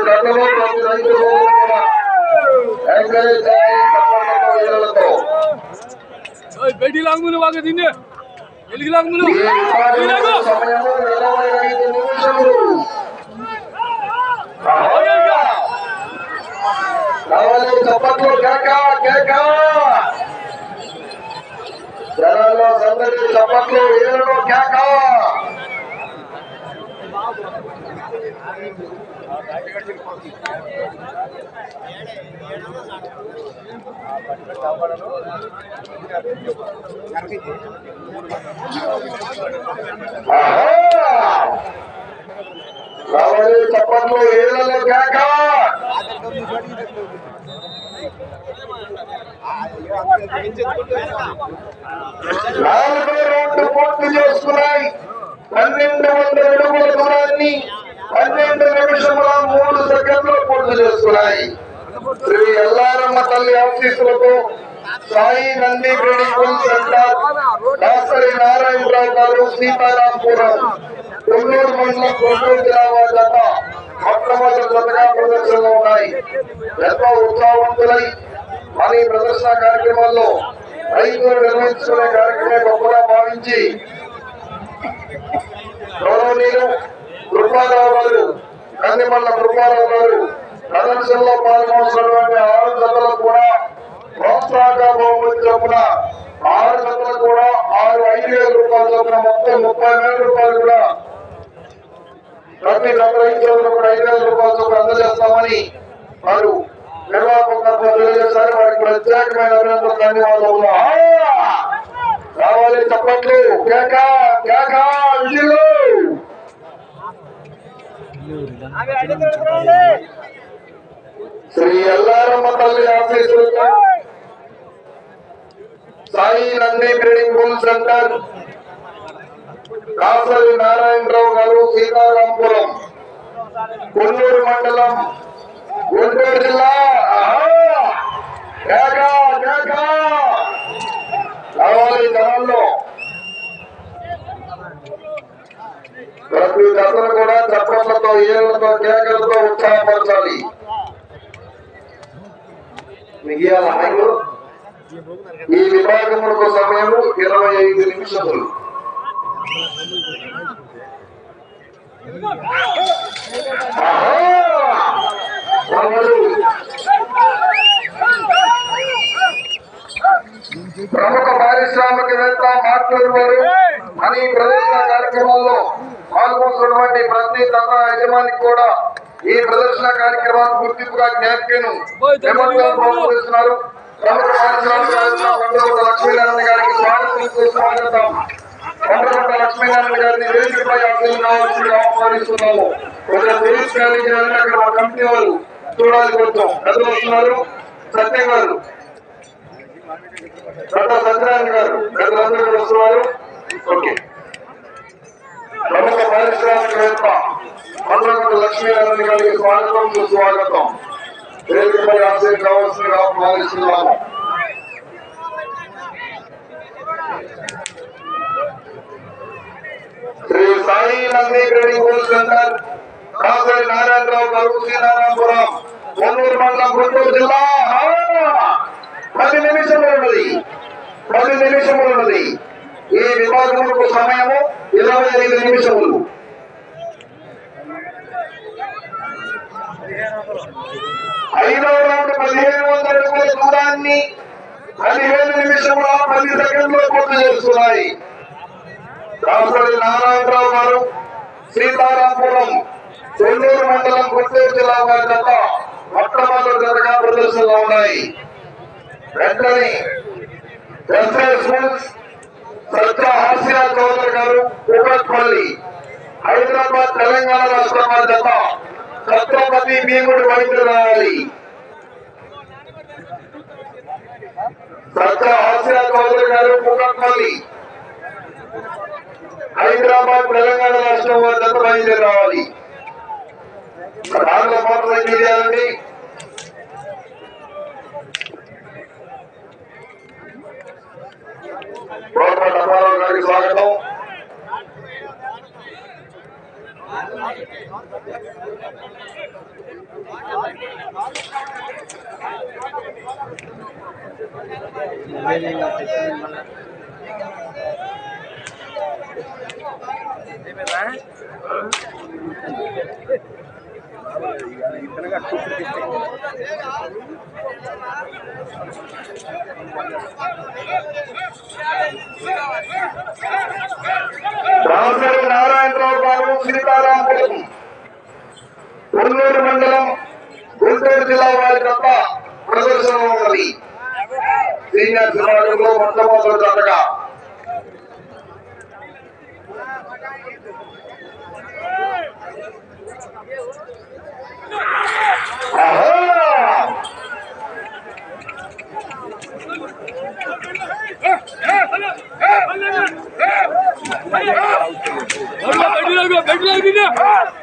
గతంలో ప్రతి రైతు కూడా ఎంకరేజ్ చేయాలి తప్పకుండా बेटी लाख मुझे वाके दिन ने एलिक लाख मुझे సమయము 25 నిమిషములు రావాలి చప్పట్లు కేక కేక జనాల్లో సందడి చప్పట్లు ఏడులో కేక రావాలి చప్పట్లు ఏళ్లలో కేక 4వ రౌండ్ పూర్తి చేసుకున్నాయి 1200 అడుగుల దూరాన్ని 12 నిమిషముల 3 సెకండ్లు పూర్తి చేసుకున్నాయి శ్రీ ఎల్లారమ్మ తల్లి ఆశీస్సులతో Sai Nandi breeding center doctor Narayana Rao garu Sitarampuram Kolluru మండలం కొల్లూరు జిల్లా జత మొట్టమొదటి జతగా ప్రదర్శనలో ఉన్నాయి. ఎంతో ఉత్సాహవంతులై మరి ప్రదర్శన కార్యక్రమాల్లో రైతులు నిర్వహించుకునే కార్యక్రమం గొప్పగా భావించి గౌరవనీయులు కృపారావు గారు కందిమల్ల కృపారావు గారు ప్రదర్శనలో పాల్గొనటువంటి 6 జతలు కూడా ప్రోత్సాహక బహుమతి చొప్పున 6 జతలు కూడా 5,000 రూపాయల చొప్పున మొత్తం 30,000 రూపాయలు కూడా ప్రతి జత రైతులకు కూడా 5,000 రూపాయల చొప్పున అందజేస్తామని వారు నిర్వాహకులుగా తెలియజేశారు. వారికి ప్రత్యేకమైన అభినందనలు ధన్యవాదాలు. రావాలి చప్పట్లు కేక కేక విజులు శ్రీ ఎల్లారమ్మ తల్లి ఆశీస్సులతో Sai Nandi breeding bull centre Kasari Narayana Rao garu Sitarampuram Kolluru మండలం గుంటూరు జిల్లా రావాలి జనాల్లో ప్రతి దశను కూడా చప్పట్లతో ఏళ్లతో కేకలతో ఉత్సాహపరచాలి. మిగిలిన ఈ విభాగములకు సమయము 25 నిమిషములు. ప్రముఖ పారిశ్రామికవేత్త మాట్లాడు వారు అని ప్రదర్శన కార్యక్రమాల్లో పాల్గొంటున్నటువంటి ప్రతి తన యజమానికి కూడా ఈ ప్రదర్శన కార్యక్రమాన్ని గుర్తింపుగా జ్ఞాపికను ప్రోత్సహిస్తున్నారు. ప్రముఖ పారిశ్రామికవేత్త లక్ష్మీనారాయణ గారికి స్వాగతం. కొండగొండ లక్ష్మీనారాయణ గారిని వేదికపై కావాల్సిందిగా ఆహ్వానిస్తున్నాము. కొంచెం తెలియజేయాలని అక్కడ మా కంపెనీ వారు చూడాలి. కొంచెం పెద్దలు వస్తున్నారు. సత్యం గారు సత్యనారాయణ గారు పెద్దలందరూ కూడా వస్తున్నారు. ఓకే. ప్రముఖ పారిశ్రామికవేత్త కొండగొండ లక్ష్మీనారాయణ గారికి స్వాగతం. వేదికపై కావాల్సిందిగా ఆహ్వానిస్తున్నాము. Shri Sai Nandi breeding bull centre Kasari Narayana Rao garu Sitarampuram Kolluru మండలం గుంటూరు జిల్లా 10 నిమిషములు ఉన్నది. ఈ విభాగములకు సమయము 25 నిమిషములు. ఐదవ రౌండ్ 1,500 అడుగుల దూరాన్ని 15 నిమిషముల 10 సెకండ్లు పూర్తి చేస్తున్నాయి. కాసరి నారాయణరావు గారు సీతారాంపురం కొల్లూరు మండలం గుంటూరు జిల్లా వారి జత మొట్టమొదటి జతగా ప్రదర్శనలో ఉన్నాయి. వెంటనే సత్య హాస్య చౌదరి గారు కూకట్పల్లి హైదరాబాద్ తెలంగాణ రాష్ట్రం వారి జత ఛత్రపతి భీముడు వైద్యులు రావాలి. సత్య హాస్య చౌదరి గారు కూకట్పల్లి హైదరాబాద్ తెలంగాణ రాష్ట్రం వారి జత బయలుదేరి రావాలి. దానిలో మాత్రం ఏం చేయాలండి? గవర్నమెంట్ అప్పారావు గారికి స్వాగతం. రాజు నారాయణరావు గారు సీతారాంపురం కొల్లూరు మండలం గుంటూరు జిల్లా వారి తప్ప ప్రదర్శన ఉన్నది. సీనియర్ విభాగంలో మొట్టమొదటి జతగా बैठ